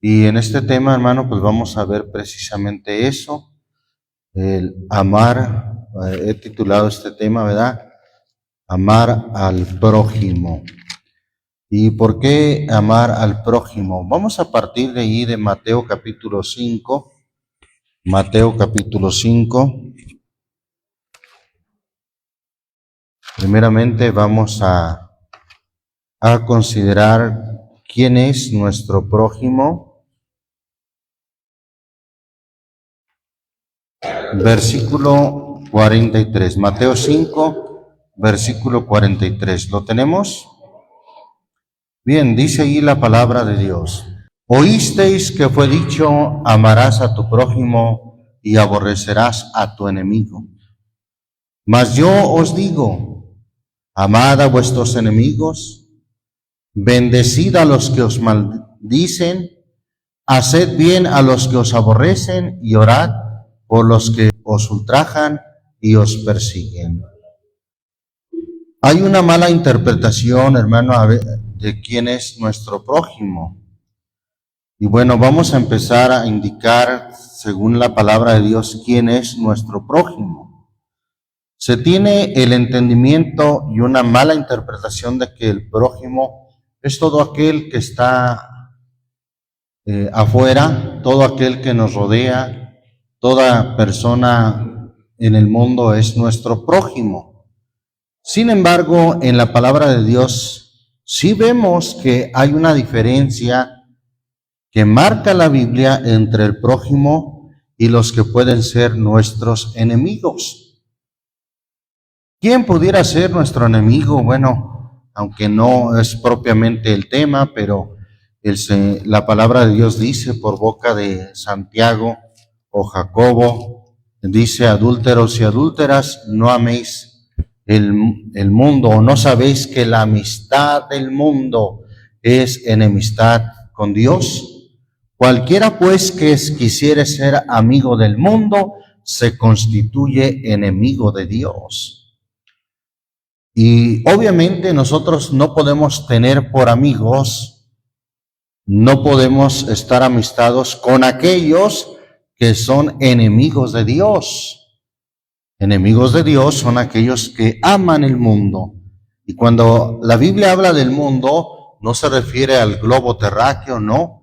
Y en este tema, hermano, pues vamos a ver precisamente eso, el amar, he titulado este tema, ¿verdad? Amar al prójimo. ¿Y por qué amar al prójimo? Vamos a partir de ahí de Mateo capítulo 5. Mateo capítulo 5. Primeramente vamos a considerar quién es nuestro prójimo. Versículo 43. Mateo 5, versículo 43. ¿Lo tenemos? Bien, dice ahí la palabra de Dios. Oísteis que fue dicho, amarás a tu prójimo y aborrecerás a tu enemigo. Mas yo os digo, amad a vuestros enemigos, bendecid a los que os maldicen, haced bien a los que os aborrecen y orad por los que os ultrajan y os persiguen. Hay una mala interpretación, hermano, de quién es nuestro prójimo. Y bueno, vamos a empezar a indicar, según la palabra de Dios, quién es nuestro prójimo. Se tiene el entendimiento y una mala interpretación de que el prójimo es todo aquel que está afuera, todo aquel que nos rodea, toda persona en el mundo es nuestro prójimo. Sin embargo, en la palabra de Dios sí vemos que hay una diferencia que marca la Biblia entre el prójimo y los que pueden ser nuestros enemigos. ¿Quién pudiera ser nuestro enemigo? Bueno, aunque no es propiamente el tema, pero la palabra de Dios dice por boca de Santiago o Jacobo, dice: adúlteros y adúlteras, no améis el mundo, o no sabéis que la amistad del mundo es enemistad con Dios. Cualquiera pues que quisiere ser amigo del mundo, se constituye enemigo de Dios. Y obviamente nosotros no podemos tener por amigos, no podemos estar amistados con aquellos que son enemigos de Dios. Enemigos de Dios son aquellos que aman el mundo. Y cuando la Biblia habla del mundo, no se refiere al globo terráqueo, no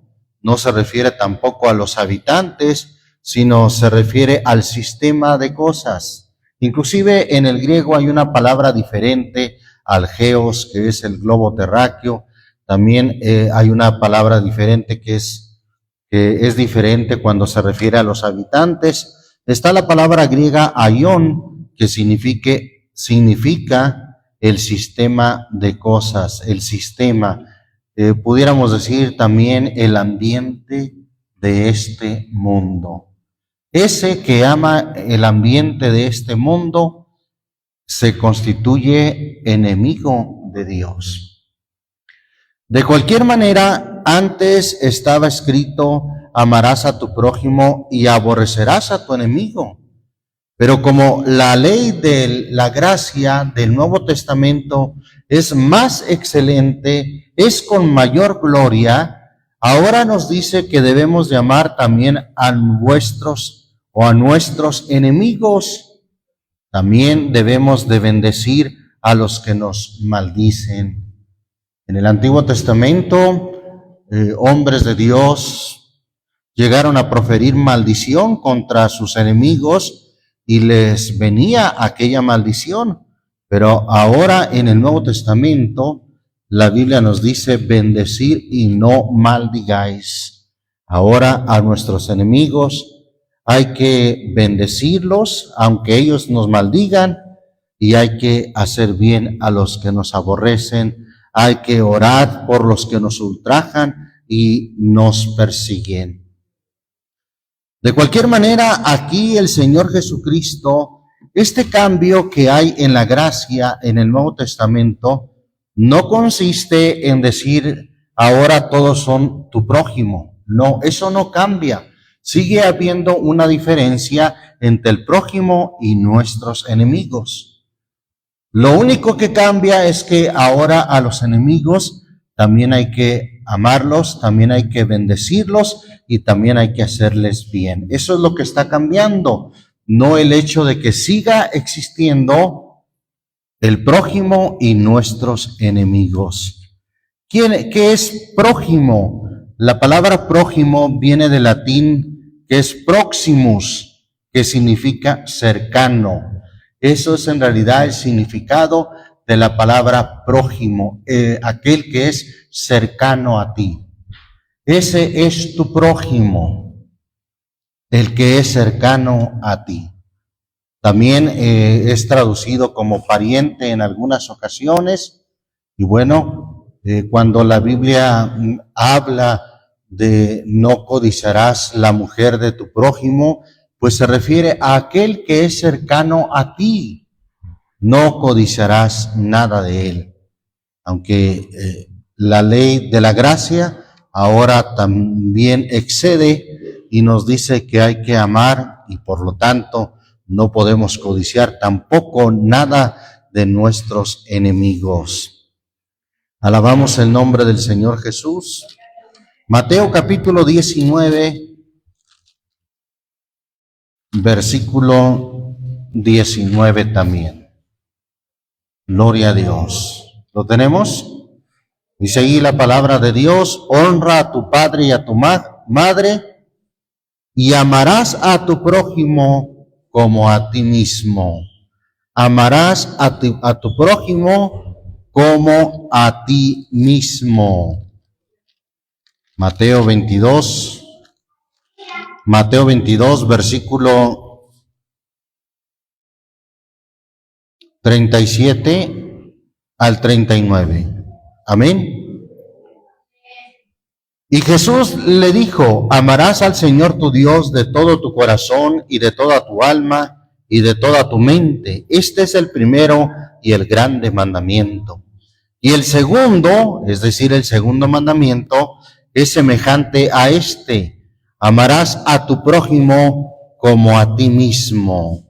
se refiere tampoco a los habitantes, sino se refiere al sistema de cosas. Inclusive en el griego hay una palabra diferente al geos, que es el globo terráqueo. También hay una palabra diferente que es diferente cuando se refiere a los habitantes. Está la palabra griega aion, que significa el sistema de cosas, el sistema. Pudiéramos decir también el ambiente de este mundo. Ese que ama el ambiente de este mundo se constituye enemigo de Dios. De cualquier manera, antes estaba escrito: amarás a tu prójimo y aborrecerás a tu enemigo. Pero como la ley de la gracia del Nuevo Testamento es más excelente, es con mayor gloria, ahora nos dice que debemos de amar también a nuestros enemigos. También debemos de bendecir a los que nos maldicen. En el Antiguo Testamento, hombres de Dios llegaron a proferir maldición contra sus enemigos y les venía aquella maldición. Pero ahora en el Nuevo Testamento, la Biblia nos dice: bendecir y no maldigáis. Ahora a nuestros enemigos hay que bendecirlos, aunque ellos nos maldigan, y hay que hacer bien a los que nos aborrecen. Hay que orar por los que nos ultrajan y nos persiguen. De cualquier manera, aquí el Señor Jesucristo, este cambio que hay en la gracia en el Nuevo Testamento, no consiste en decir: ahora todos son tu prójimo. No, eso no cambia. Sigue habiendo una diferencia entre el prójimo y nuestros enemigos. Lo único que cambia es que ahora a los enemigos también hay que amarlos, también hay que bendecirlos y también hay que hacerles bien. Eso es lo que está cambiando, no el hecho de que siga existiendo el prójimo y nuestros enemigos. ¿Qué es prójimo? La palabra prójimo viene del latín, que es proximus, que significa cercano. Eso es en realidad el significado de la palabra prójimo, aquel que es cercano a ti. Ese es tu prójimo, el que es cercano a ti. También es traducido como pariente en algunas ocasiones. Y bueno, cuando la Biblia habla de no codiciarás la mujer de tu prójimo, pues se refiere a aquel que es cercano a ti. No codiciarás nada de él. Aunque la ley de la gracia ahora también excede y nos dice que hay que amar y por lo tanto no podemos codiciar tampoco nada de nuestros enemigos. Alabamos el nombre del Señor Jesús. Mateo capítulo 19, versículo 19 también. Gloria a Dios. ¿Lo tenemos? Dice ahí la palabra de Dios: honra a tu padre y a tu madre, y amarás a tu prójimo como a ti mismo. Amarás a tu prójimo como a ti mismo. Mateo 22, versículo 37 al 39. Amén. Y Jesús le dijo: amarás al Señor tu Dios de todo tu corazón y de toda tu alma y de toda tu mente. Este es el primero y el grande mandamiento. Y el segundo, es decir, el segundo mandamiento, es semejante a este: amarás a tu prójimo como a ti mismo.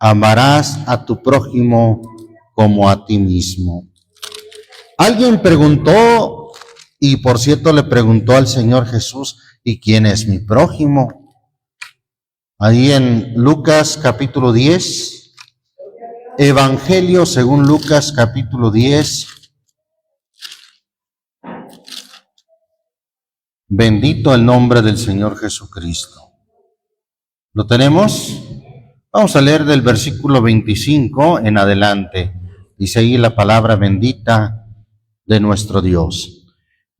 Amarás a tu prójimo como a ti mismo. Alguien preguntó, y por cierto le preguntó al Señor Jesús: ¿y quién es mi prójimo? Ahí en Lucas capítulo 10, Evangelio según Lucas capítulo 10. Bendito el nombre del Señor Jesucristo. ¿Lo tenemos? Vamos a leer del versículo 25 en adelante. Dice ahí la palabra bendita de nuestro Dios.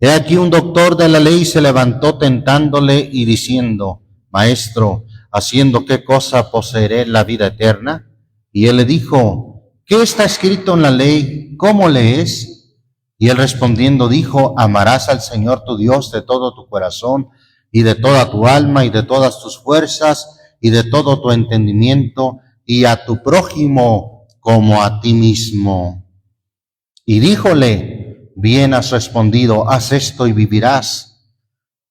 He aquí un doctor de la ley se levantó tentándole y diciendo: Maestro, ¿haciendo qué cosa poseeré la vida eterna? Y él le dijo: ¿qué está escrito en la ley? ¿Cómo lees? Y él respondiendo dijo: amarás al Señor tu Dios de todo tu corazón y de toda tu alma y de todas tus fuerzas y de todo tu entendimiento, y a tu prójimo como a ti mismo. Y díjole: bien has respondido, haz esto y vivirás.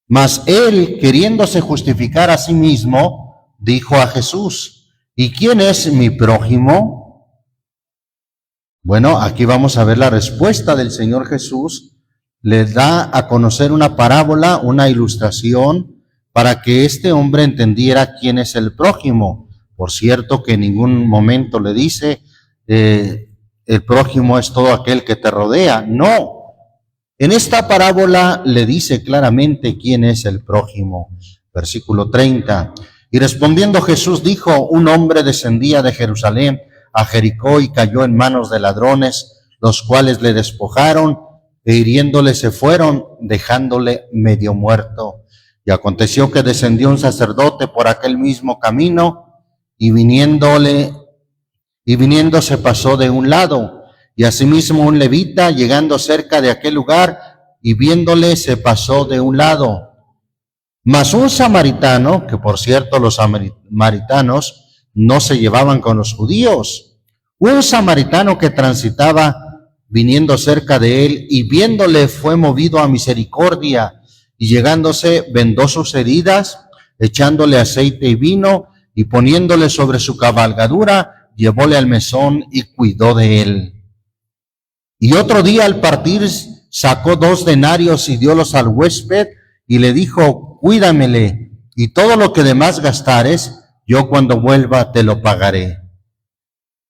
Mas él, queriéndose justificar a sí mismo, dijo a Jesús: ¿y quién es mi prójimo? Bueno, aquí vamos a ver la respuesta del Señor Jesús. Le da a conocer una parábola, una ilustración, para que este hombre entendiera quién es el prójimo. Por cierto, que en ningún momento le dice, el prójimo es todo aquel que te rodea. No. En esta parábola le dice claramente quién es el prójimo. Versículo 30. Y respondiendo Jesús dijo: un hombre descendía de Jerusalén a Jericó y cayó en manos de ladrones, los cuales le despojaron e hiriéndole se fueron, dejándole medio muerto. Y aconteció que descendió un sacerdote por aquel mismo camino, y viniendo se pasó de un lado. Y asimismo un levita, llegando cerca de aquel lugar, y viéndole se pasó de un lado. Mas un samaritano, que por cierto los samaritanos no se llevaban con los judíos, un samaritano que transitaba viniendo cerca de él, y viéndole fue movido a misericordia, y llegándose vendó sus heridas, echándole aceite y vino, y poniéndole sobre su cabalgadura, llevóle al mesón y cuidó de él. Y otro día al partir sacó 2 denarios y diólos al huésped y le dijo, cuídamele, y todo lo que demás gastares, yo cuando vuelva te lo pagaré.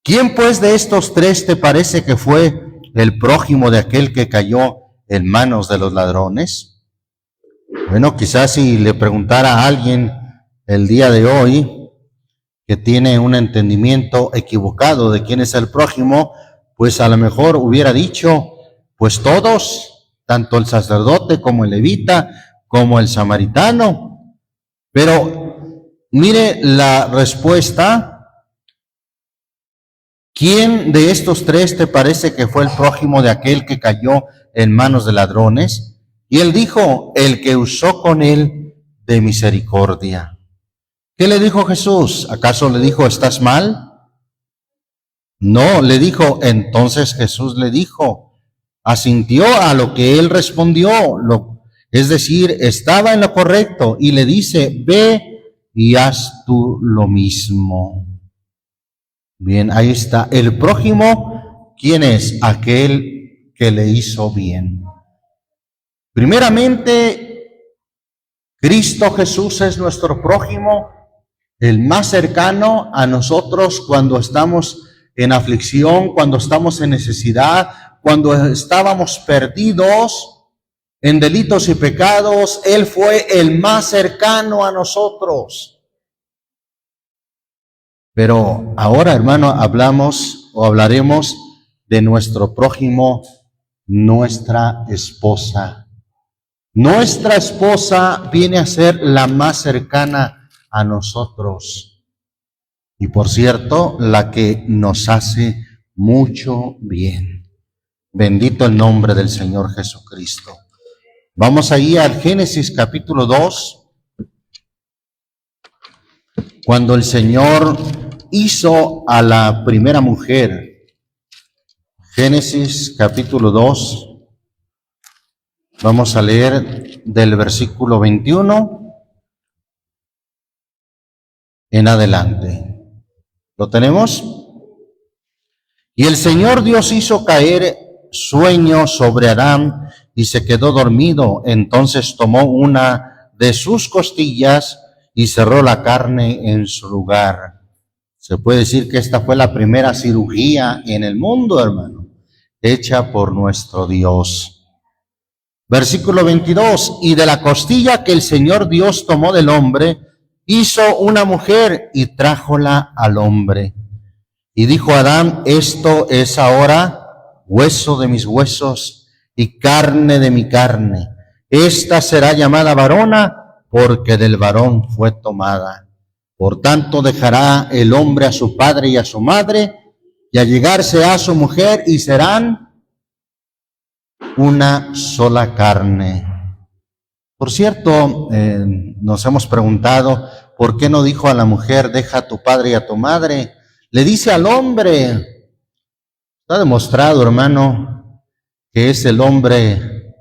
¿Quién pues de estos 3 te parece que fue el prójimo de aquel que cayó en manos de los ladrones? Bueno, quizás si le preguntara a alguien el día de hoy que tiene un entendimiento equivocado de quién es el prójimo, pues a lo mejor hubiera dicho, pues todos, tanto el sacerdote como el levita, como el samaritano. Pero mire la respuesta. ¿Quién de estos 3 te parece que fue el prójimo de aquel que cayó en manos de ladrones? Y él dijo, el que usó con él de misericordia. ¿Qué le dijo Jesús? ¿Acaso le dijo, estás mal? No, le dijo, entonces Jesús le dijo, asintió a lo que él respondió, es decir, estaba en lo correcto, y le dice, ve y haz tú lo mismo. Bien, ahí está. El prójimo, ¿quién es? Aquel que le hizo bien. Primeramente, Cristo Jesús es nuestro prójimo, el más cercano a nosotros cuando estamos en aflicción, cuando estamos en necesidad, cuando estábamos perdidos en delitos y pecados. Él fue el más cercano a nosotros. Pero ahora, hermano, hablaremos de nuestro prójimo, nuestra esposa. Nuestra esposa viene a ser la más cercana a nosotros. Y por cierto, la que nos hace mucho bien. Bendito el nombre del Señor Jesucristo. Vamos ahí al Génesis capítulo 2. Cuando el Señor hizo a la primera mujer. Génesis capítulo 2. Vamos a leer del versículo 21 en adelante. ¿Lo tenemos? Y el Señor Dios hizo caer sueño sobre Adán y se quedó dormido. Entonces tomó una de sus costillas y cerró la carne en su lugar. Se puede decir que esta fue la primera cirugía en el mundo, hermano, hecha por nuestro Dios. Versículo 22, y de la costilla que el Señor Dios tomó del hombre, hizo una mujer y trájola al hombre. Y dijo Adán, esto es ahora hueso de mis huesos y carne de mi carne. Esta será llamada varona porque del varón fue tomada. Por tanto dejará el hombre a su padre y a su madre y allegarse a su mujer y serán una sola carne. Por cierto, nos hemos preguntado, ¿por qué no dijo a la mujer, deja a tu padre y a tu madre? Le dice al hombre. Está demostrado, hermano, que es el hombre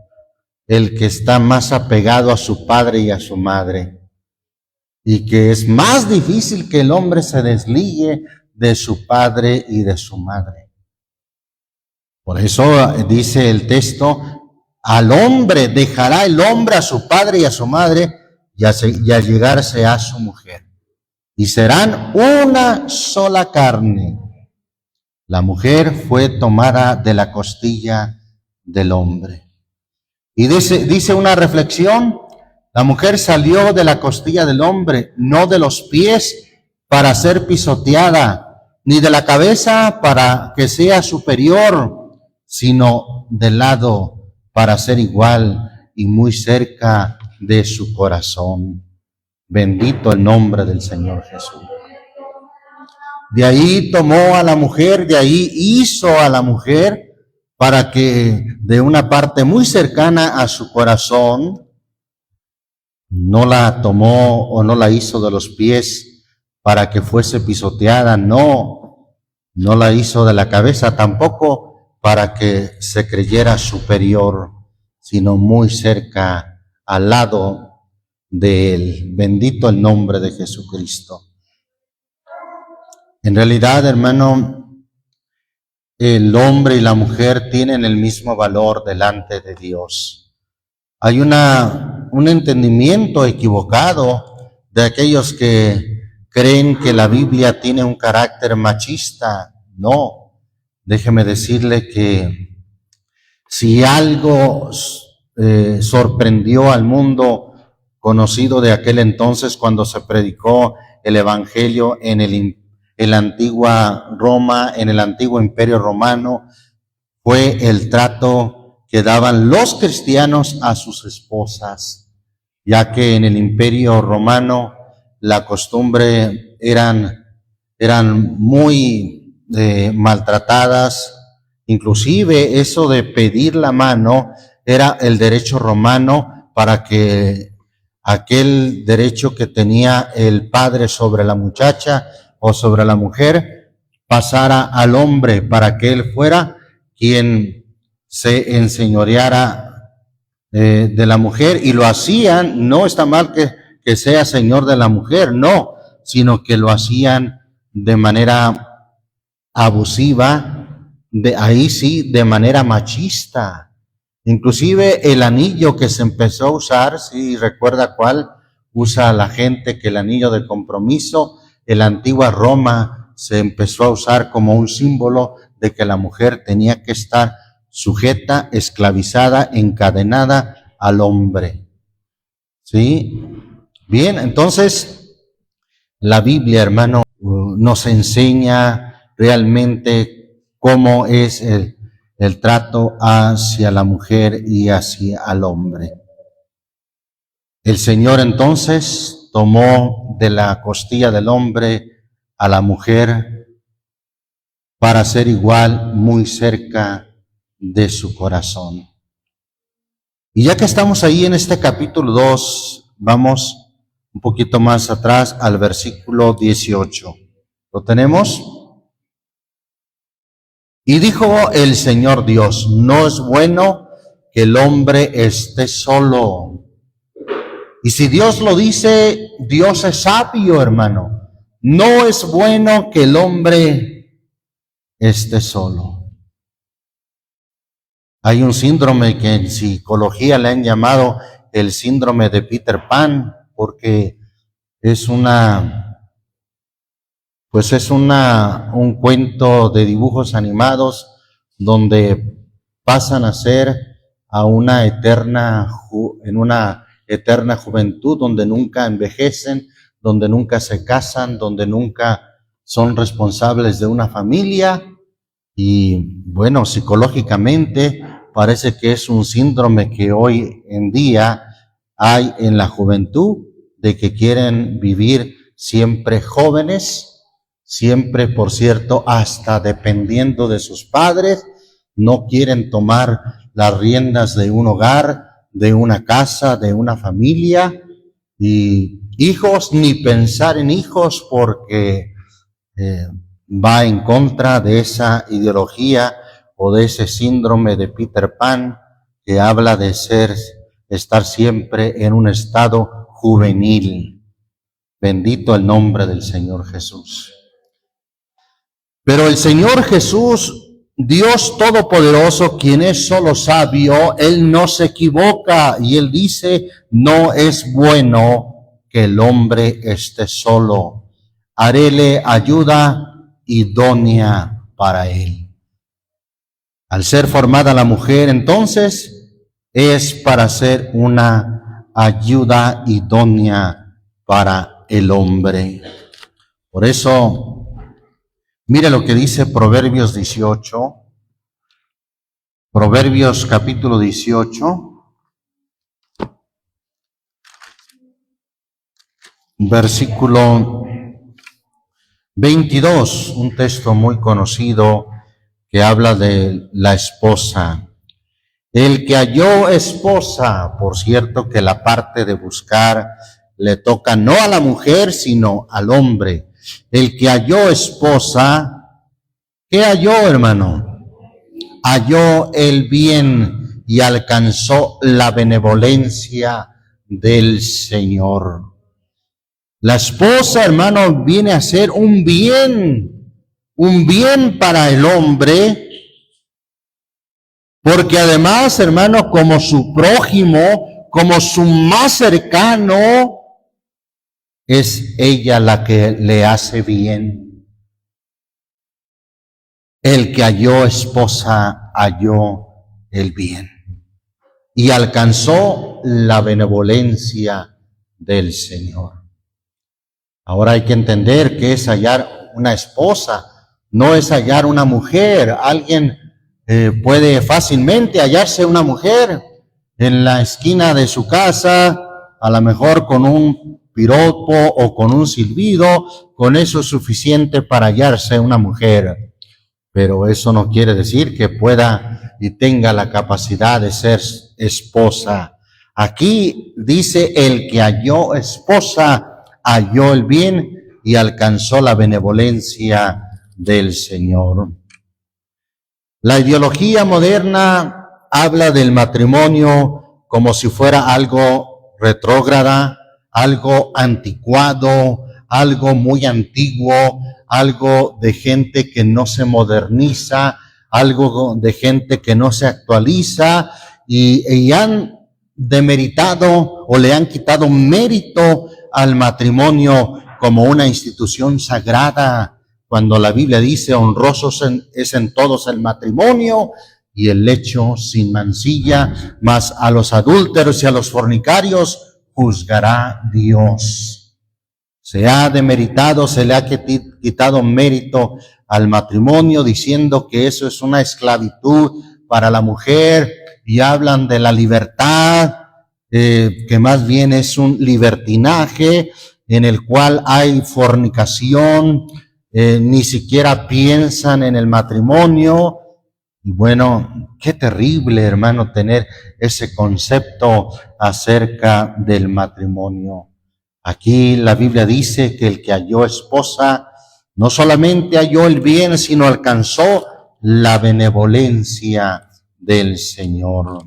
el que está más apegado a su padre y a su madre. Y que es más difícil que el hombre se desligue de su padre y de su madre. Por eso dice el texto, al hombre dejará el hombre a su padre y a su madre y a llegarse a su mujer. Y serán una sola carne. La mujer fue tomada de la costilla del hombre. Y dice una reflexión, la mujer salió de la costilla del hombre, no de los pies para ser pisoteada, ni de la cabeza para que sea superior, sino del lado para ser igual y muy cerca de su corazón. Bendito el nombre del Señor Jesús. De ahí tomó a la mujer, de ahí hizo a la mujer para que de una parte muy cercana a su corazón, no la tomó o no la hizo de los pies para que fuese pisoteada, no la hizo de la cabeza tampoco para que se creyera superior, sino muy cerca, al lado de él. Bendito el nombre de Jesucristo. En realidad, hermano, el hombre y la mujer tienen el mismo valor delante de Dios. Hay un entendimiento equivocado de aquellos que creen que la Biblia tiene un carácter machista. No, déjeme decirle que si algo sorprendió al mundo conocido de aquel entonces cuando se predicó el Evangelio en la antigua Roma, en el antiguo Imperio Romano, fue el trato que daban los cristianos a sus esposas, ya que en el Imperio Romano la costumbre eran muy maltratadas. Inclusive eso de pedir la mano era el derecho romano para que aquel derecho que tenía el padre sobre la muchacha o sobre la mujer pasara al hombre para que él fuera quien se enseñoreara de la mujer, y lo hacían, no está mal que sea señor de la mujer, no, sino que lo hacían de manera abusiva, ahí sí, de manera machista. Inclusive el anillo que se empezó a usar, si recuerda cuál usa la gente, que el anillo de compromiso, en la antigua Roma se empezó a usar como un símbolo de que la mujer tenía que estar sujeta, esclavizada, encadenada al hombre. ¿Sí? Bien, entonces la Biblia, hermano, nos enseña realmente cómo es el trato hacia la mujer y hacia el hombre. El Señor entonces tomó de la costilla del hombre a la mujer para ser igual muy cerca de su corazón. Y ya que estamos ahí en este capítulo 2, vamos un poquito más atrás al versículo 18. ¿Lo tenemos? Y dijo el Señor Dios, no es bueno que el hombre esté solo. Y si Dios lo dice, Dios es sabio, hermano. No es bueno que el hombre esté solo. Hay un síndrome que en psicología le han llamado el síndrome de Peter Pan, porque es un cuento de dibujos animados donde pasan a ser a una eterna juventud, donde nunca envejecen, donde nunca se casan, donde nunca son responsables de una familia. Y bueno, psicológicamente parece que es un síndrome que hoy en día hay en la juventud, de que quieren vivir siempre jóvenes, siempre, por cierto, hasta dependiendo de sus padres, no quieren tomar las riendas de un hogar, de una casa, de una familia, y hijos, ni pensar en hijos, porque va en contra de esa ideología o de ese síndrome de Peter Pan que habla de estar siempre en un estado juvenil. Bendito el nombre del Señor Jesús. Pero el Señor Jesús, Dios Todopoderoso, quien es solo sabio, Él no se equivoca, y Él dice, no es bueno que el hombre esté solo. Haréle ayuda idónea para él. Al ser formada la mujer, entonces, es para ser una ayuda idónea para el hombre. Por eso, mire lo que dice Proverbios 18, Proverbios capítulo 18, versículo 22, un texto muy conocido que habla de la esposa. El que halló esposa, por cierto que la parte de buscar le toca no a la mujer, sino al hombre. El que halló esposa, ¿qué halló, hermano? Halló el bien y alcanzó la benevolencia del Señor. La esposa, hermano, viene a ser un bien para el hombre, Porque además, hermano, como su prójimo, como su más cercano, es ella la que le hace bien. El que halló esposa, halló el bien. Y alcanzó la benevolencia del Señor. Ahora hay que entender que es hallar una esposa, no es hallar una mujer. Alguien puede fácilmente hallarse una mujer en la esquina de su casa, a lo mejor con un piropo o con un silbido, con eso es suficiente para hallarse una mujer. Pero eso no quiere decir que pueda y tenga la capacidad de ser esposa. Aquí dice, el que halló esposa, halló el bien y alcanzó la benevolencia del Señor. La ideología moderna habla del matrimonio como si fuera algo retrógrada, algo anticuado, algo muy antiguo, algo de gente que no se moderniza, algo de gente que no se actualiza y han demeritado o le han quitado mérito al matrimonio como una institución sagrada, cuando la Biblia dice honroso es en todos el matrimonio y el lecho sin mancilla, mas a los adúlteros y a los fornicarios juzgará Dios. Se ha demeritado, se le ha quitado mérito al matrimonio diciendo que eso es una esclavitud para la mujer y hablan de la libertad, que más bien es un libertinaje en el cual hay fornicación, ni siquiera piensan en el matrimonio. Y bueno, qué terrible, hermano, tener ese concepto acerca del matrimonio. Aquí la Biblia dice que el que halló esposa no solamente halló el bien, sino alcanzó la benevolencia del Señor.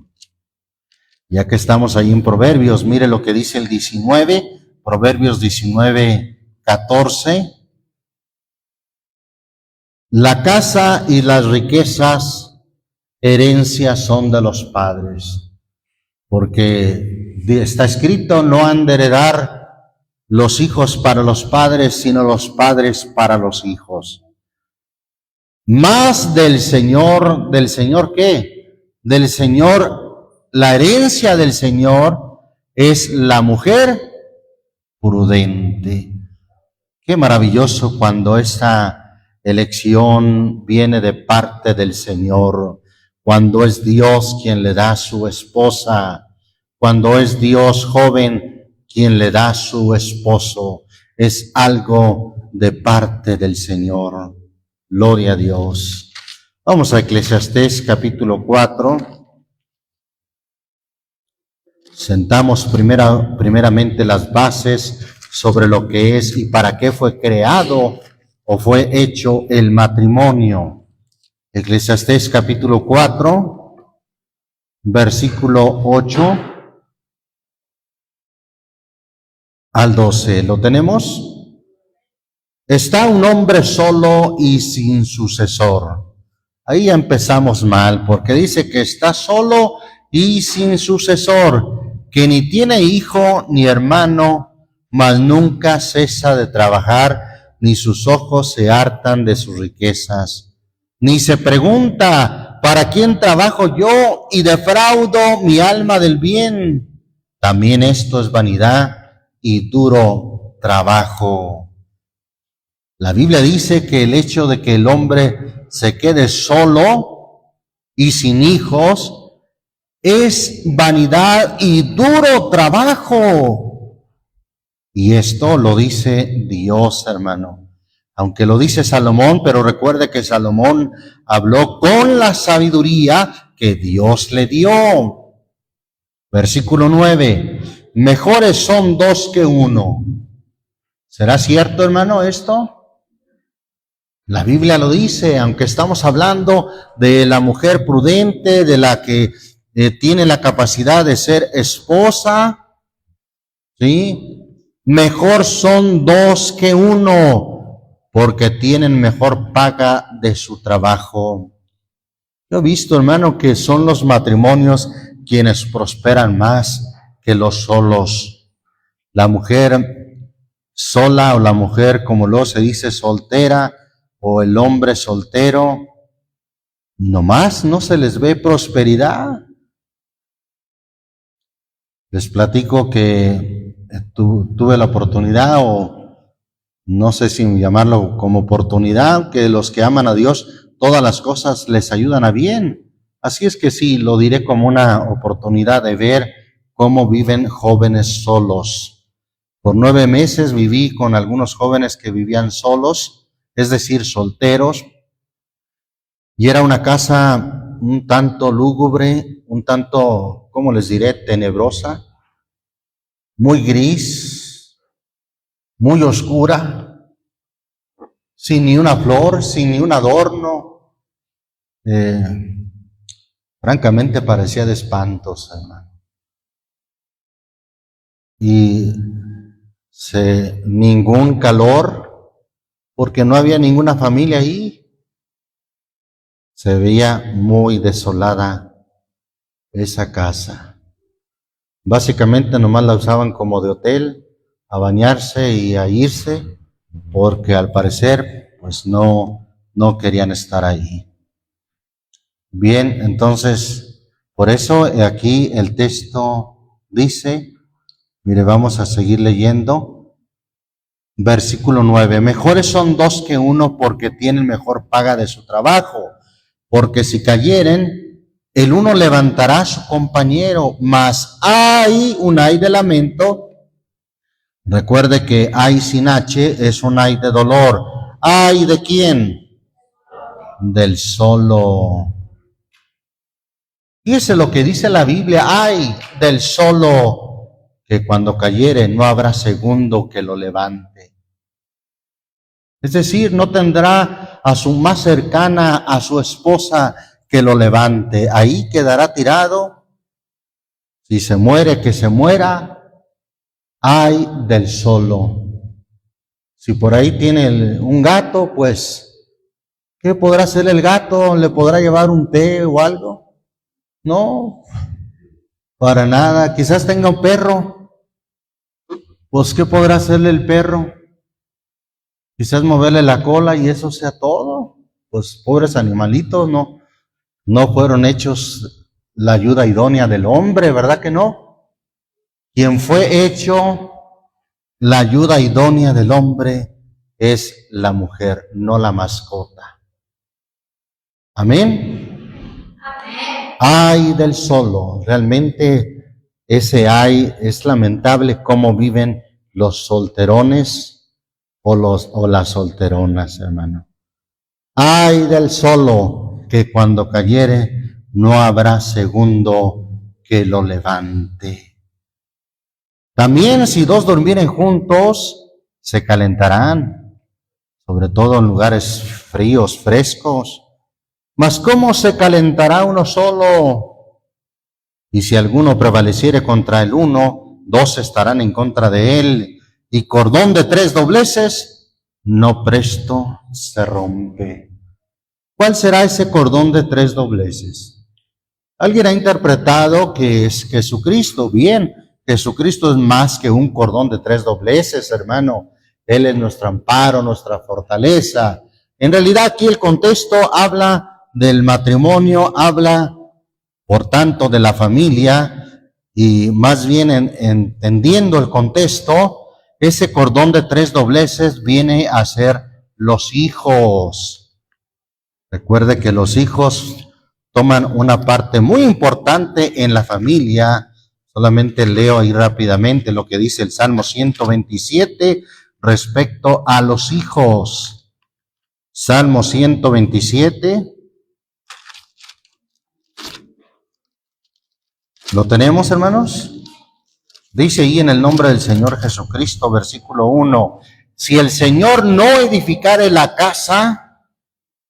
Ya que estamos ahí en Proverbios, mire lo que dice el 19, Proverbios 19:14. La casa y las riquezas, herencias son de los padres, porque está escrito, no han de heredar los hijos para los padres, sino los padres para los hijos. Más ¿del Señor qué? Del Señor, la herencia del Señor es la mujer prudente. Qué maravilloso cuando esta elección viene de parte del Señor, cuando es Dios quien le da su esposa, cuando es Dios joven quien le da su esposo, es algo de parte del Señor. Gloria a Dios. Vamos a Eclesiastés capítulo 4. Sentamos primeramente las bases sobre lo que es y para qué fue creado o fue hecho el matrimonio. Eclesiastés capítulo 4, versículo 8 al 12. ¿Lo tenemos? Está un hombre solo y sin sucesor. Ahí ya empezamos mal, porque dice que está solo y sin sucesor, que ni tiene hijo ni hermano, mas nunca cesa de trabajar, ni sus ojos se hartan de sus riquezas. Ni se pregunta, ¿para quién trabajo yo y defraudo mi alma del bien? También esto es vanidad y duro trabajo. La Biblia dice que el hecho de que el hombre se quede solo y sin hijos es vanidad y duro trabajo. Y esto lo dice Dios, hermano. Aunque lo dice Salomón, pero recuerde que Salomón habló con la sabiduría que Dios le dio. Versículo 9. Mejores son dos que uno. ¿Será cierto, hermano, esto? La Biblia lo dice, aunque estamos hablando de la mujer prudente, de la que tiene la capacidad de ser esposa, ¿sí? Mejor son dos que uno, porque tienen mejor paga de su trabajo. Yo he visto, hermano, que son los matrimonios quienes prosperan más que los solos. La mujer sola o la mujer, como luego se dice, soltera, o el hombre soltero, nomás no se les ve prosperidad. Les platico que tuve la oportunidad, o no sé si llamarlo como oportunidad, que los que aman a Dios, todas las cosas les ayudan a bien. Así es que sí, lo diré como una oportunidad de ver cómo viven jóvenes solos. Por 9 meses viví con algunos jóvenes que vivían solos, es decir, solteros, y era una casa un tanto lúgubre, un tanto, ¿cómo les diré?, tenebrosa, muy gris, muy oscura, sin ni una flor, sin ni un adorno. Francamente parecía de espantos, hermano. Y ningún calor, porque no había ninguna familia ahí. Se veía muy desolada esa casa. Básicamente nomás la usaban como de hotel, a bañarse y a irse, porque al parecer pues no querían estar ahí. Bien, entonces, por eso aquí el texto dice, mire, vamos a seguir leyendo, versículo 9, mejores son 2 que 1 porque tienen mejor paga de su trabajo, porque si cayeren, el uno levantará a su compañero, mas hay un ay de lamento. Recuerde que ay sin H es un ay de dolor. ¿Ay de quién? Del solo. Fíjese lo que dice la Biblia, ay del solo, que cuando cayere no habrá segundo que lo levante. Es decir, no tendrá a su más cercana, a su esposa, que lo levante. Ahí quedará tirado. Si se muere, que se muera. Ay del solo. Si por ahí tiene un gato, pues, ¿qué podrá hacer el gato? ¿Le podrá llevar un té o algo? No, para nada. Quizás tenga un perro. Pues, ¿qué podrá hacerle el perro? Quizás moverle la cola y eso sea todo. Pues pobres animalitos, no fueron hechos la ayuda idónea del hombre, ¿verdad que no? Quien fue hecho la ayuda idónea del hombre es la mujer, no la mascota. ¿Amén? Amén. Ay del solo, realmente ese ay es lamentable cómo viven los solterones o las solteronas, hermano. Ay del solo, que cuando cayere no habrá segundo que lo levante. También si 2 durmieren juntos, se calentarán, sobre todo en lugares fríos, frescos. Mas ¿cómo se calentará uno solo? Y si alguno prevaleciere contra el uno, 2 estarán en contra de él, y cordón de 3 dobleces no presto se rompe. ¿Cuál será ese cordón de 3 dobleces? Alguien ha interpretado que es Jesucristo. Bien, Jesucristo es más que un cordón de 3 dobleces, hermano. Él es nuestro amparo, nuestra fortaleza. En realidad aquí el contexto habla del matrimonio, habla por tanto de la familia, y más bien entendiendo el contexto, ese cordón de 3 dobleces viene a ser los hijos. Recuerde que los hijos toman una parte muy importante en la familia. Solamente leo ahí rápidamente lo que dice el Salmo 127 respecto a los hijos. Salmo 127. ¿Lo tenemos, hermanos? Dice ahí en el nombre del Señor Jesucristo, versículo 1, si el Señor no edificare la casa,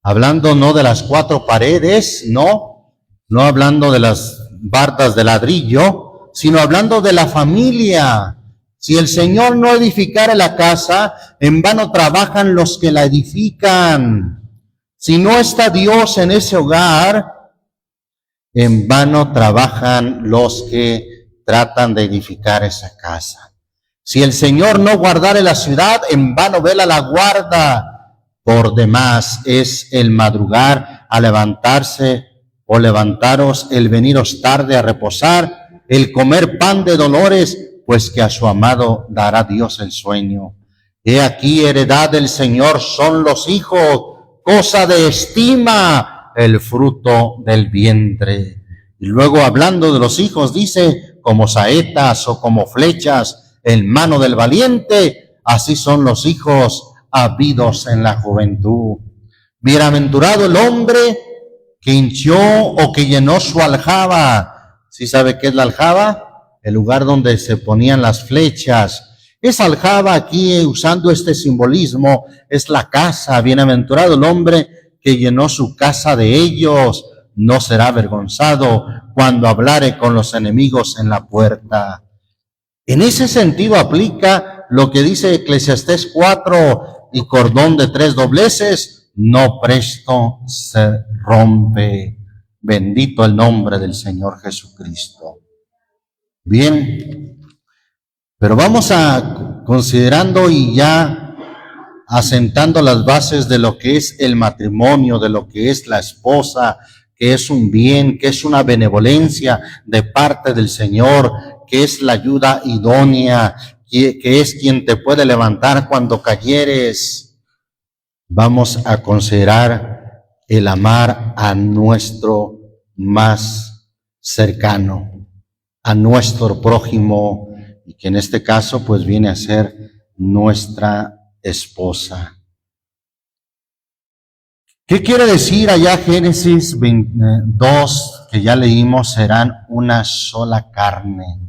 hablando no de las 4 paredes, no hablando de las bardas de ladrillo, sino hablando de la familia. Si el Señor no edificare la casa, en vano trabajan los que la edifican. Si no está Dios en ese hogar, en vano trabajan los que tratan de edificar esa casa. Si el Señor no guardare la ciudad, en vano vela la guarda. Por demás es el madrugar a levantarse, o levantaros el veniros tarde a reposar, el comer pan de dolores, pues que a su amado dará Dios el sueño. He aquí, heredad del Señor son los hijos, cosa de estima el fruto del vientre. Y luego, hablando de los hijos, dice, como saetas o como flechas en mano del valiente, así son los hijos habidos en la juventud. Bienaventurado el hombre que hinchió o que llenó su aljaba. ¿Sí sabe qué es la aljaba? El lugar donde se ponían las flechas. Esa aljaba aquí, usando este simbolismo, es la casa. Bienaventurado el hombre que llenó su casa de ellos. No será avergonzado cuando hablare con los enemigos en la puerta. En ese sentido aplica lo que dice Eclesiastés 4, y cordón de 3 dobleces no presto se rompe. Bendito el nombre del Señor Jesucristo. Bien, pero vamos a considerando y ya asentando las bases de lo que es el matrimonio, de lo que es la esposa, que es un bien, que es una benevolencia de parte del Señor, que es la ayuda idónea, que es quien te puede levantar cuando cayeres. Vamos a considerar el amar a nuestro más cercano, a nuestro prójimo, y que en este caso pues viene a ser nuestra esposa. ¿Qué quiere decir allá Génesis 2, que ya leímos? Serán una sola carne.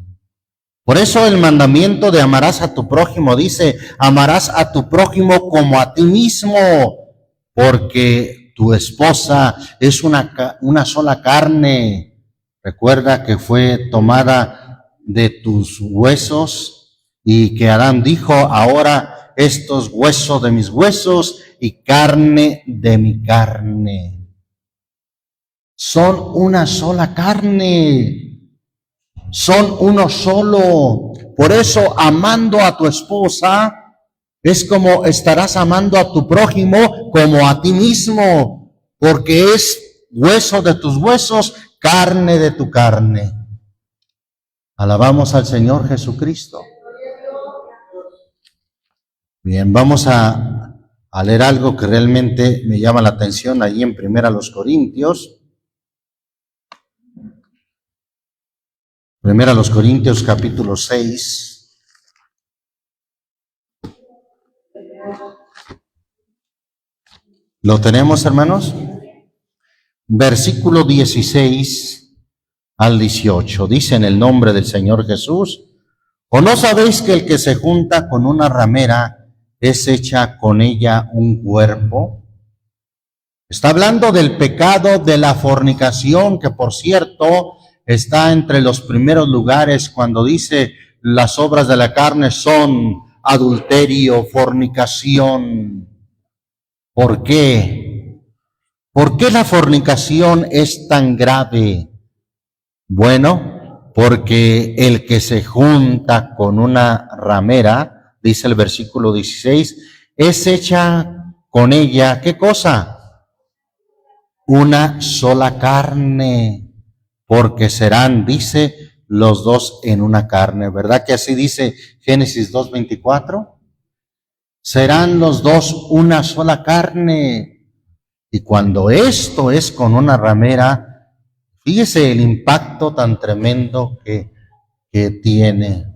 Por eso el mandamiento de amarás a tu prójimo dice, amarás a tu prójimo como a ti mismo, porque tu esposa es una sola carne. Recuerda que fue tomada de tus huesos y que Adán dijo, ahora estos huesos de mis huesos y carne de mi carne. Son una sola carne. Son uno solo. Por eso, amando a tu esposa, es como estarás amando a tu prójimo como a ti mismo, porque es hueso de tus huesos, carne de tu carne. Alabamos al Señor Jesucristo. Bien, vamos a leer algo que realmente me llama la atención allí en 1 Corintios. 1 Corintios capítulo 6. ¿Lo tenemos, hermanos? Versículo 16 al 18. Dice en el nombre del Señor Jesús, ¿o no sabéis que el que se junta con una ramera es hecha con ella un cuerpo? Está hablando del pecado de la fornicación, que por cierto está entre los primeros lugares cuando dice las obras de la carne son adulterio, fornicación. ¿Por qué? ¿Por qué la fornicación es tan grave? Bueno, porque el que se junta con una ramera, dice el versículo 16, es hecha con ella, ¿qué cosa? Una sola carne. Porque serán, dice, los dos en una carne. ¿Verdad que así dice Génesis 2:24? Serán los dos una sola carne. Y cuando esto es con una ramera, fíjese el impacto tan tremendo que tiene.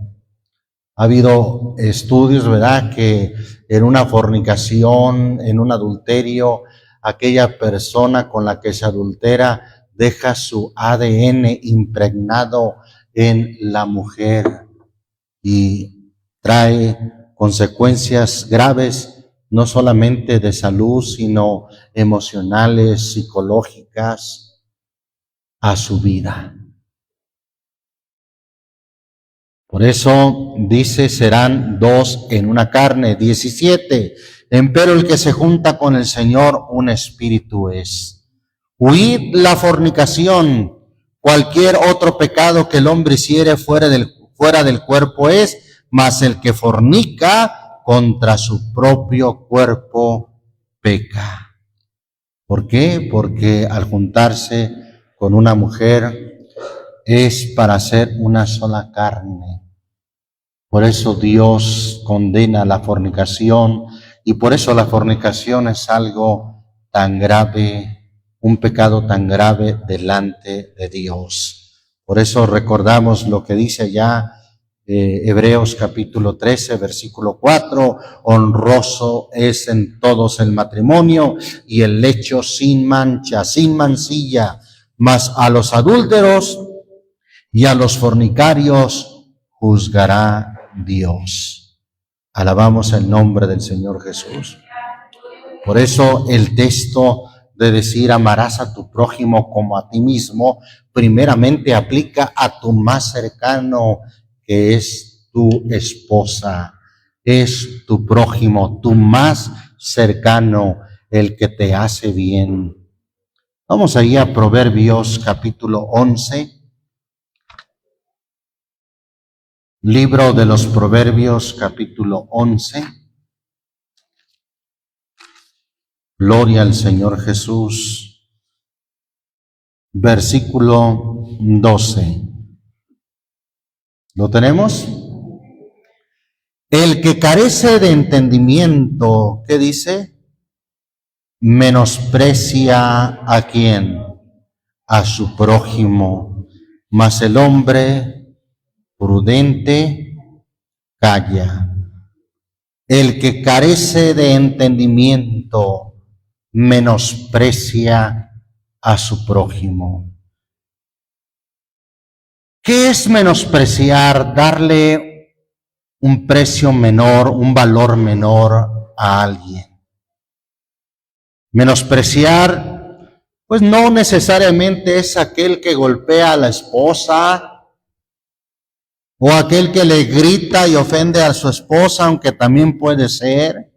Ha habido estudios, ¿verdad?, que en una fornicación, en un adulterio, aquella persona con la que se adultera deja su ADN impregnado en la mujer y trae consecuencias graves, no solamente de salud, sino emocionales, psicológicas, a su vida. Por eso dice, serán dos en una carne. 17, empero el que se junta con el Señor un espíritu es. Huid la fornicación. Cualquier otro pecado que el hombre hiciere fuera del cuerpo es, mas el que fornica contra su propio cuerpo peca. ¿Por qué? Porque al juntarse con una mujer es para ser una sola carne. Por eso Dios condena la fornicación y por eso la fornicación es algo tan grave, un pecado tan grave delante de Dios. Por eso recordamos lo que dice ya Hebreos capítulo 13, versículo 4, honroso es en todos el matrimonio y el lecho sin mancha, sin mancilla, mas a los adúlteros y a los fornicarios juzgará Dios. Alabamos el nombre del Señor Jesús. Por eso el texto de decir amarás a tu prójimo como a ti mismo, primeramente aplica a tu más cercano, que es tu esposa, es tu prójimo, tu más cercano, el que te hace bien. Vamos ahí a Proverbios capítulo 11. Libro de los Proverbios, capítulo 11. Gloria al Señor Jesús. Versículo 12. ¿Lo tenemos? El que carece de entendimiento, ¿qué dice? Menosprecia a quién? A su prójimo. Mas el hombre prudente calla. El que carece de entendimiento menosprecia a su prójimo. ¿Qué es menospreciar? Darle un precio menor, un valor menor a alguien. Menospreciar, pues no necesariamente es aquel que golpea a la esposa, o aquel que le grita y ofende a su esposa, aunque también puede ser.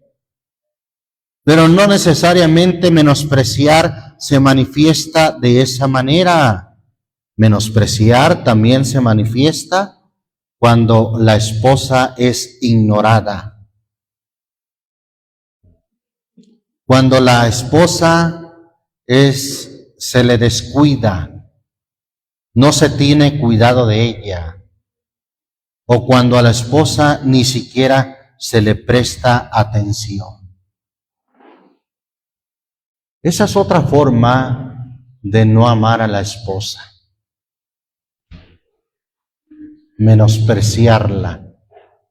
Pero no necesariamente menospreciar se manifiesta de esa manera. Menospreciar también se manifiesta cuando la esposa es ignorada. Cuando la esposa se le descuida, no se tiene cuidado de ella. O cuando a la esposa ni siquiera se le presta atención. Esa es otra forma de no amar a la esposa. Menospreciarla,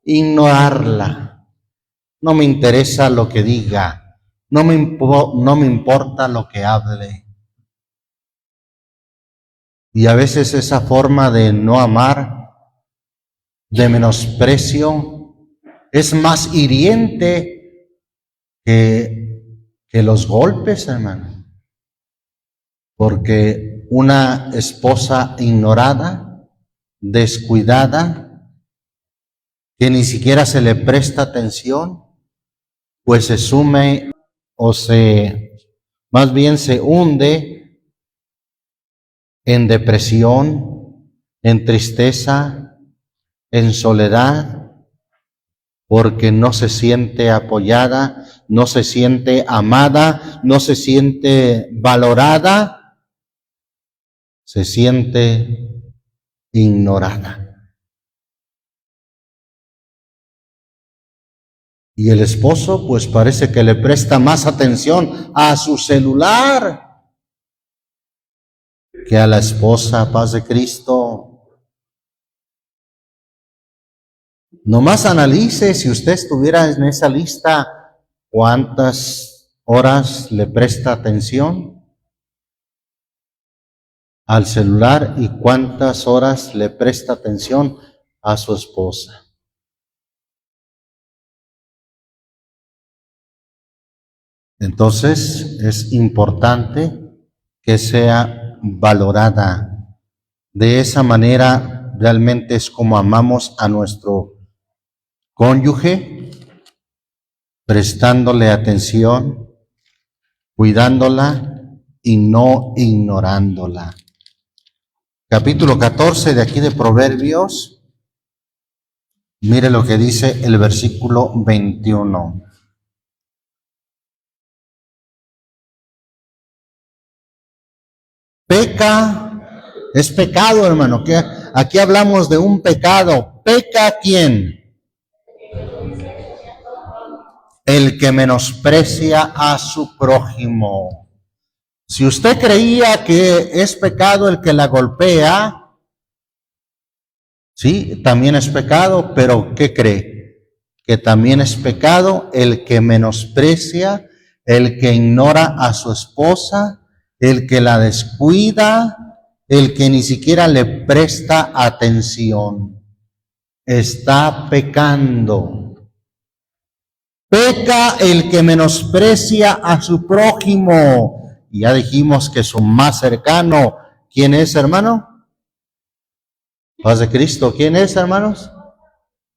ignorarla. No me interesa lo que diga, no me importa lo que hable. Y a veces esa forma de no amar, de menosprecio, es más hiriente que los golpes, hermano. Porque una esposa ignorada, descuidada, que ni siquiera se le presta atención, pues se sume más bien se hunde en depresión, en tristeza, en soledad, porque no se siente apoyada, no se siente amada, no se siente valorada, se siente ignorada. Y el esposo, pues parece que le presta más atención a su celular que a la esposa. Paz de Cristo. Nomás analice, si usted estuviera en esa lista, cuántas horas le presta atención al celular y cuántas horas le presta atención a su esposa. Entonces es importante que sea valorada. De esa manera realmente es como amamos a nuestro cónyuge, prestándole atención, cuidándola y no ignorándola. capítulo 14 de aquí de Proverbios. Mire lo que dice el versículo 21. Peca, es pecado, hermano, que aquí hablamos de un pecado. ¿Peca quién? El que menosprecia a su prójimo. Si usted creía que es pecado el que la golpea, sí, también es pecado, pero ¿qué cree? Que también es pecado el que menosprecia, el que ignora a su esposa, el que la descuida, el que ni siquiera le presta atención. Está pecando. Peca el que menosprecia a su prójimo. Y ya dijimos que su más cercano, ¿quién es, hermano? Paz de Cristo, ¿quién es, hermanos?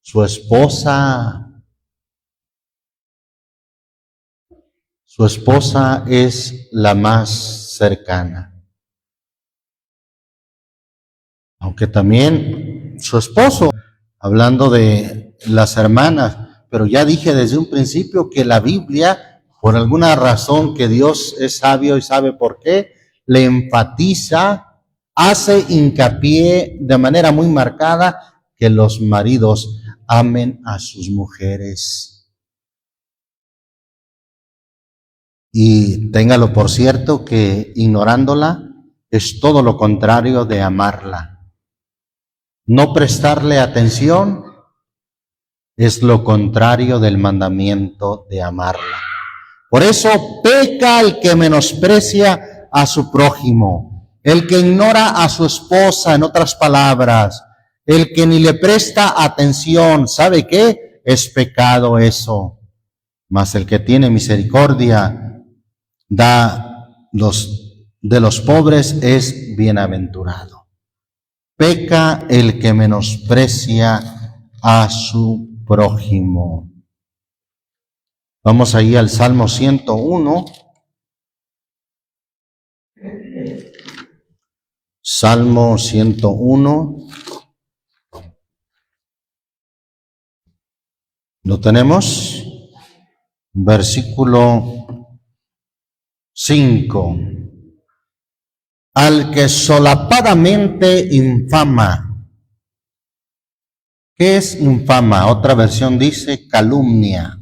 Su esposa. Su esposa es la más cercana. Aunque también su esposo, hablando de las hermanas, pero ya dije desde un principio que la Biblia, por alguna razón que Dios es sabio y sabe por qué, le enfatiza, hace hincapié de manera muy marcada que los maridos amen a sus mujeres. Y téngalo por cierto que ignorándola es todo lo contrario de amarla. No prestarle atención es lo contrario del mandamiento de amarla. Por eso peca el que menosprecia a su prójimo, el que ignora a su esposa, en otras palabras, el que ni le presta atención. ¿Sabe qué? Es pecado eso. Mas el que tiene misericordia, da de los pobres, es bienaventurado. Peca el que menosprecia a su prójimo. Vamos ahí al Salmo 101. Salmo 101. ¿Lo tenemos? Versículo 5. Al que solapadamente infama. ¿Qué es infama? Otra versión dice calumnia.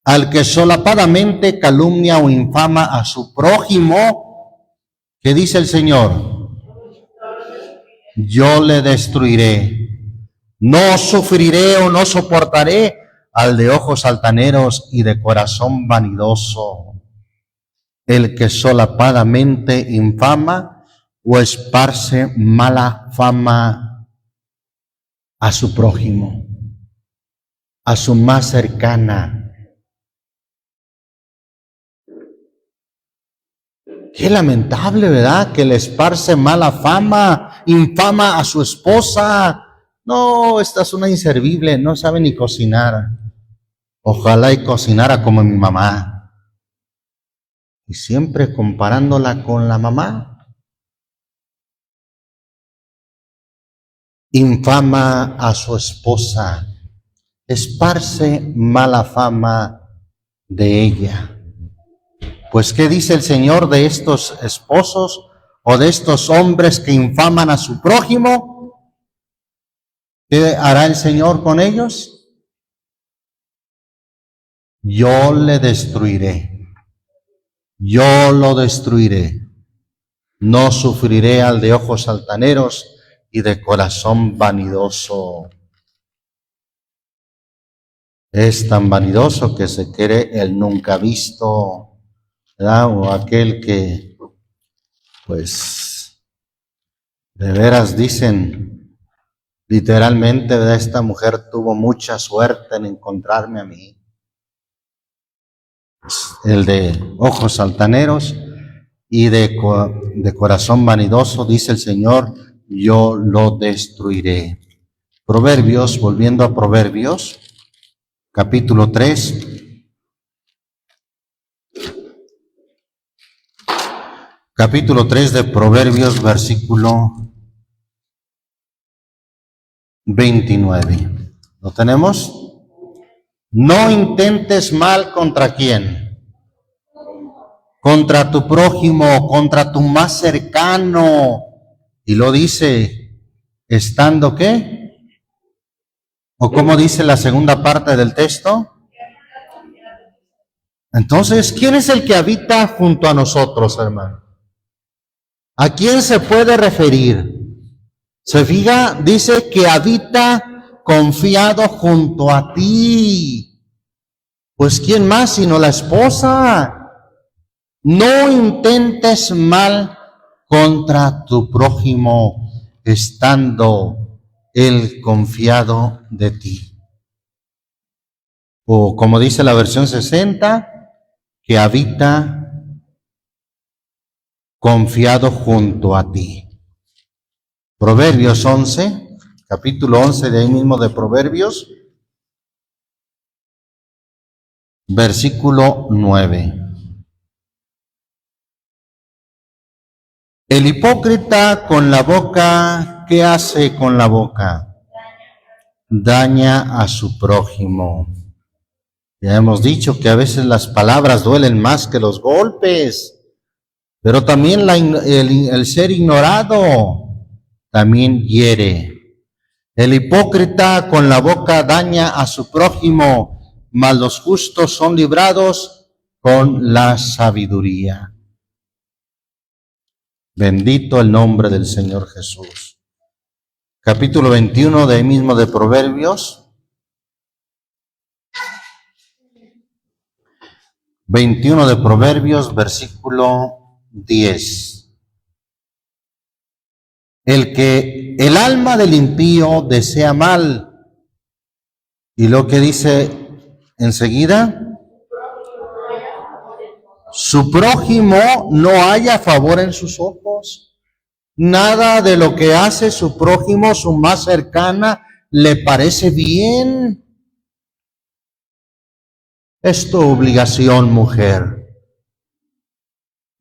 Al que solapadamente calumnia o infama a su prójimo, ¿qué dice el Señor? Yo le destruiré. No sufriré o no soportaré al de ojos altaneros y de corazón vanidoso. El que solapadamente infama o esparce mala fama a su prójimo, a su más cercana. Qué lamentable, ¿verdad? Que le esparce mala fama, infama a su esposa. No, esta es una inservible, no sabe ni cocinar. Ojalá y cocinara como mi mamá. Y siempre comparándola con la mamá. Infama a su esposa, esparce mala fama de ella. Pues, ¿qué dice el Señor de estos esposos o de estos hombres que infaman a su prójimo? ¿Qué hará el Señor con ellos? Yo le destruiré. Yo lo destruiré. No sufriré al de ojos altaneros y de corazón vanidoso. Es tan vanidoso que se cree el nunca visto, ¿verdad? O aquel que, pues, de veras dicen, literalmente, ¿verdad? Esta mujer tuvo mucha suerte en encontrarme a mí. El de ojos altaneros y de corazón vanidoso, dice el Señor, yo lo destruiré. Proverbios, volviendo a Proverbios, capítulo 3. capítulo 3 de Proverbios, versículo 29. ¿Lo tenemos? No intentes mal contra quién. Contra tu prójimo, contra tu más cercano. Y lo dice, estando ¿qué? ¿O cómo dice la segunda parte del texto? Entonces, ¿quién es el que habita junto a nosotros, hermano? ¿A quién se puede referir? Se fija, dice que habita confiado junto a ti. Pues ¿quién más sino la esposa? No intentes mal contra tu prójimo, estando él confiado de ti. O como dice la versión 60, que habita confiado junto a ti. Proverbios 11, capítulo 11 de ahí mismo de Proverbios, versículo 9. El hipócrita con la boca, ¿qué hace con la boca? Daña a su prójimo. Ya hemos dicho que a veces las palabras duelen más que los golpes, pero también el ser ignorado también hiere. El hipócrita con la boca daña a su prójimo, mas los justos son librados con la sabiduría. Bendito el nombre del Señor Jesús. Capítulo 21 de ahí mismo de Proverbios. 21 de Proverbios, versículo 10. El alma del impío desea mal. Y lo que dice enseguida, su prójimo no halla favor en sus ojos. Nada de lo que hace su prójimo, su más cercana, le parece bien. Es tu obligación, mujer.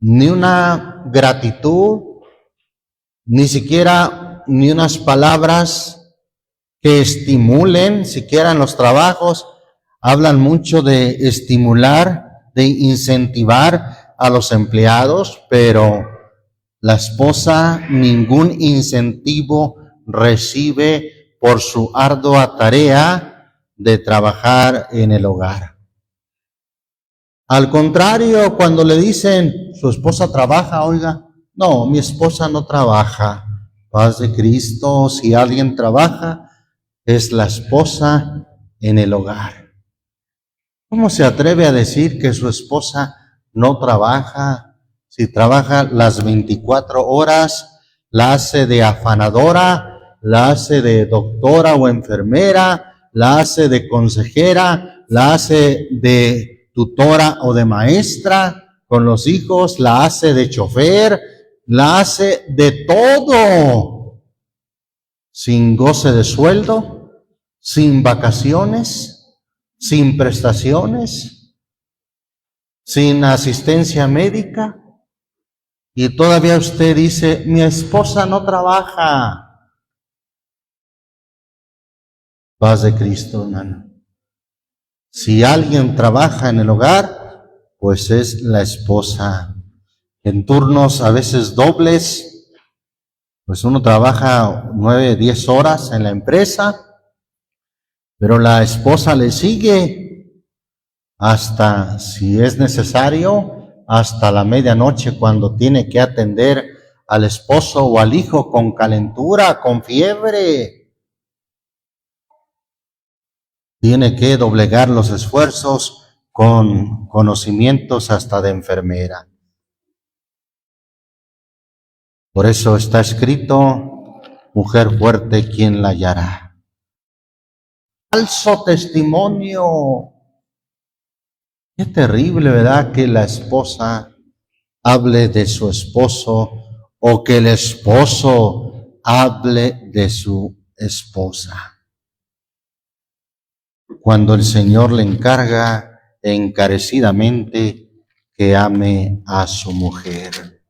Ni una gratitud, ni siquiera ni unas palabras que estimulen, siquiera en los trabajos, hablan mucho de estimular, de incentivar a los empleados, pero la esposa ningún incentivo recibe por su ardua tarea de trabajar en el hogar. Al contrario, cuando le dicen, su esposa trabaja, oiga, no, mi esposa no trabaja. Paz de Cristo, si alguien trabaja, es la esposa en el hogar. ¿Cómo se atreve a decir que su esposa no trabaja? Si trabaja las 24 horas, la hace de afanadora, la hace de doctora o enfermera, la hace de consejera, la hace de tutora o de maestra con los hijos, la hace de chofer, la hace de todo, sin goce de sueldo, sin vacaciones, sin prestaciones, sin asistencia médica, y todavía usted dice, mi esposa no trabaja. Paz de Cristo, hermano. Si alguien trabaja en el hogar, pues es la esposa. En turnos a veces dobles, pues uno trabaja 9, 10 horas en la empresa, pero la esposa le sigue hasta, si es necesario, hasta la medianoche cuando tiene que atender al esposo o al hijo con calentura, con fiebre. Tiene que doblegar los esfuerzos con conocimientos hasta de enfermera. Por eso está escrito, mujer fuerte, ¿quién la hallará? Falso testimonio. Qué terrible, ¿verdad? Que la esposa hable de su esposo o que el esposo hable de su esposa. Cuando el Señor le encarga encarecidamente que ame a su mujer.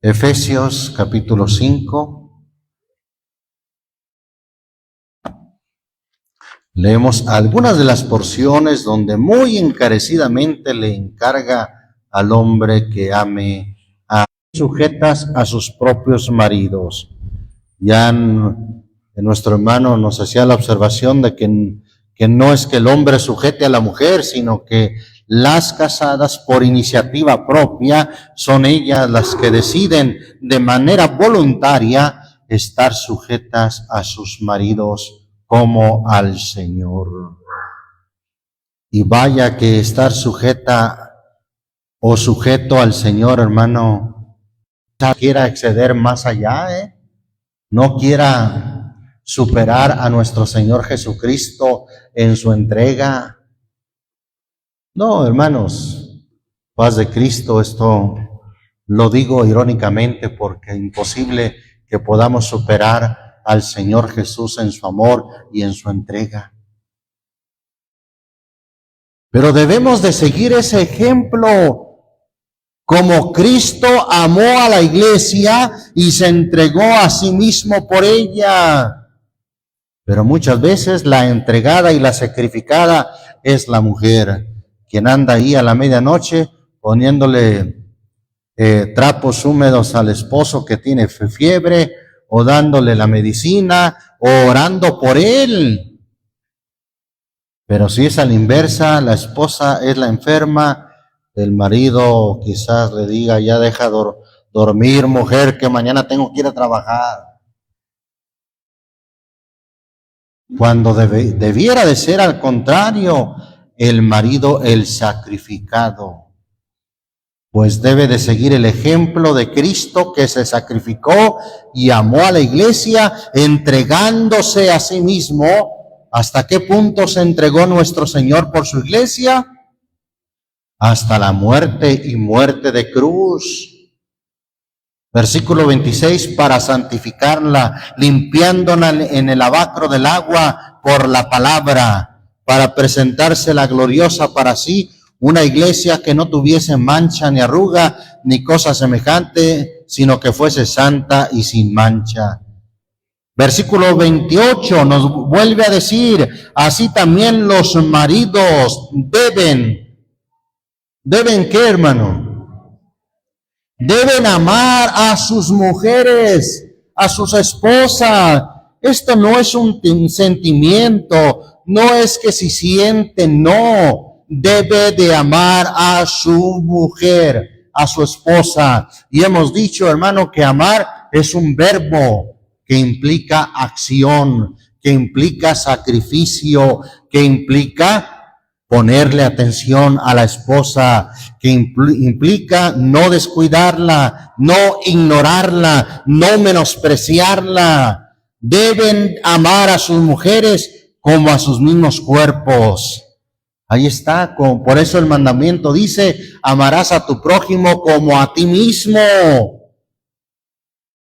Efesios capítulo 5. Leemos algunas de las porciones donde muy encarecidamente le encarga al hombre que ame a sujetas a sus propios maridos. Ya nuestro hermano nos hacía la observación de que no es que el hombre sujete a la mujer, sino que las casadas por iniciativa propia son ellas las que deciden de manera voluntaria estar sujetas a sus maridos como al Señor. Y vaya que estar sujeta o sujeto al Señor, hermano, no quiera exceder más allá, no quiera superar a nuestro Señor Jesucristo en su entrega. No, hermanos, paz de Cristo, esto lo digo irónicamente porque es imposible que podamos superar al Señor Jesús en su amor y en su entrega. Pero debemos de seguir ese ejemplo. Como Cristo amó a la iglesia y se entregó a sí mismo por ella. Pero muchas veces la entregada y la sacrificada es la mujer, quien anda ahí a la medianoche poniéndole trapos húmedos al esposo que tiene fiebre, o dándole la medicina, o orando por él. Pero si es a la inversa, la esposa es la enferma, el marido quizás le diga, ya deja dormir, mujer, que mañana tengo que ir a trabajar. Cuando debiera de ser al contrario, el marido el sacrificado, pues debe de seguir el ejemplo de Cristo, que se sacrificó y amó a la iglesia entregándose a sí mismo. ¿Hasta qué punto se entregó nuestro Señor por su iglesia? Hasta la muerte y muerte de cruz. Versículo 26, para santificarla, limpiándola en el lavacro del agua por la palabra, para presentársela gloriosa para sí, una iglesia que no tuviese mancha ni arruga, ni cosa semejante, sino que fuese santa y sin mancha. Versículo 28 nos vuelve a decir, así también los maridos ¿deben qué, hermano? Deben amar a sus mujeres, a sus esposas. Esto no es un sentimiento, no es que si sienten, no. Debe de amar a su mujer, a su esposa. Y hemos dicho, hermano, que amar es un verbo que implica acción, que implica sacrificio, que implica ponerle atención a la esposa, que implica no descuidarla, no ignorarla, no menospreciarla. Deben amar a sus mujeres como a sus mismos cuerpos. Ahí está, por eso el mandamiento dice, amarás a tu prójimo como a ti mismo.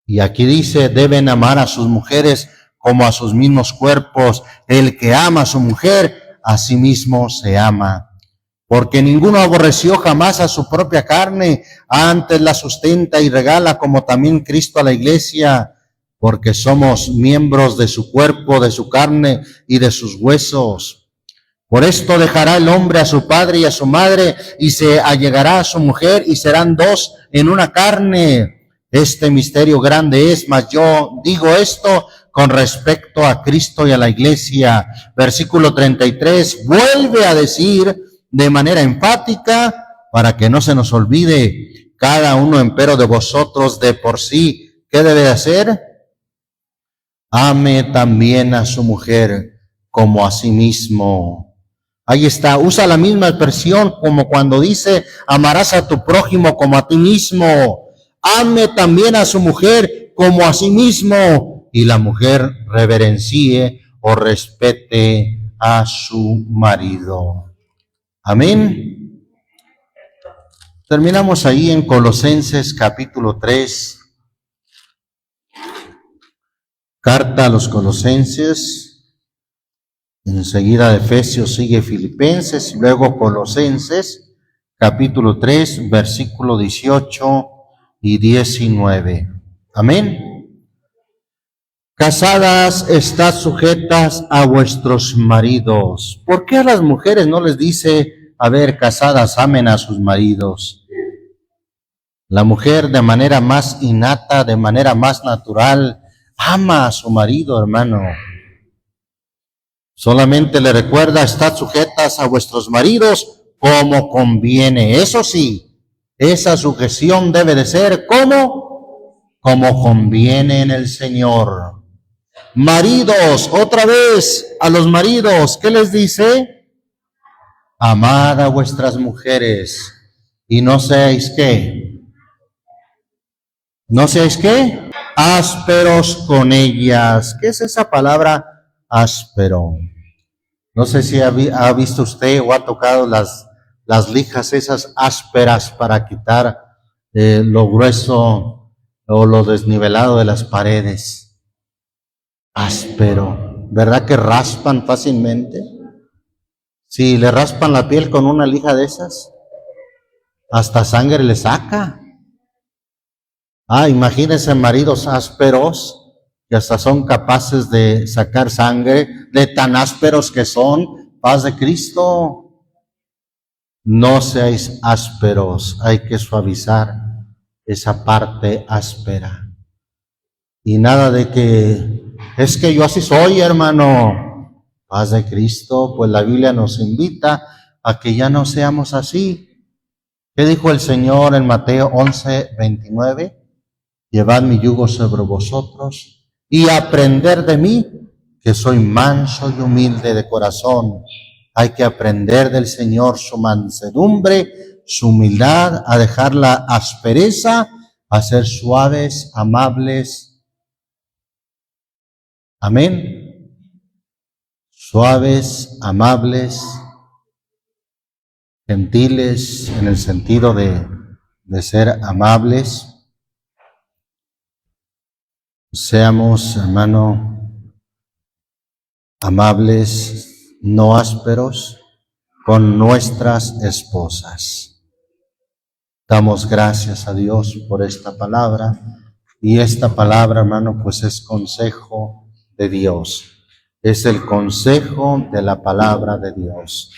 Y aquí dice, deben amar a sus mujeres como a sus mismos cuerpos. El que ama a su mujer, a sí mismo se ama. Porque ninguno aborreció jamás a su propia carne, antes la sustenta y regala, como también Cristo a la iglesia, porque somos miembros de su cuerpo, de su carne y de sus huesos. Por esto dejará el hombre a su padre y a su madre, y se allegará a su mujer, y serán dos en una carne. Este misterio grande es, mas yo digo esto con respecto a Cristo y a la iglesia. Versículo 33, vuelve a decir de manera enfática, para que no se nos olvide, cada uno empero de vosotros de por sí, ¿qué debe de hacer? Ame también a su mujer como a sí mismo. Ahí está, usa la misma expresión como cuando dice, amarás a tu prójimo como a ti mismo. Ame también a su mujer como a sí mismo, y la mujer reverencie o respete a su marido. Amén. Terminamos ahí en Colosenses capítulo 3. Carta a los Colosenses. Enseguida de Efesios sigue Filipenses y luego Colosenses, capítulo 3, versículo 18 y 19. Amén. Casadas, estad sujetas a vuestros maridos. ¿Por qué a las mujeres no les dice, a ver, casadas, amen a sus maridos? La mujer de manera más innata, de manera más natural, ama a su marido, hermano. Solamente le recuerda, estad sujetas a vuestros maridos como conviene. Eso sí, esa sujeción debe de ser como conviene en el Señor. Maridos, otra vez a los maridos, ¿qué les dice? Amad a vuestras mujeres y no seáis ¿qué? ¿No seáis qué? Ásperos con ellas. ¿Qué es esa palabra áspero? No sé si ha visto usted o ha tocado las lijas esas ásperas para quitar lo grueso o lo desnivelado de las paredes. Áspero. ¿Verdad que raspan fácilmente? Si le raspan la piel con una lija de esas, hasta sangre le saca. Imagínense maridos ásperos que hasta son capaces de sacar sangre, de tan ásperos que son. Paz de Cristo. No seáis ásperos, hay que suavizar esa parte áspera. Y nada de que, es que yo así soy, hermano. Paz de Cristo, pues la Biblia nos invita a que ya no seamos así. ¿Qué dijo el Señor en Mateo 11, 29? Llevad mi yugo sobre vosotros y aprender de mí, que soy manso y humilde de corazón. Hay que aprender del Señor su mansedumbre, su humildad, a dejar la aspereza, a ser suaves, amables. Amén. Suaves, amables, gentiles, en el sentido de ser amables. Seamos, hermano, amables, no ásperos, con nuestras esposas. Damos gracias a Dios por esta palabra, y esta palabra, hermano, pues es consejo de Dios. Es el consejo de la palabra de Dios.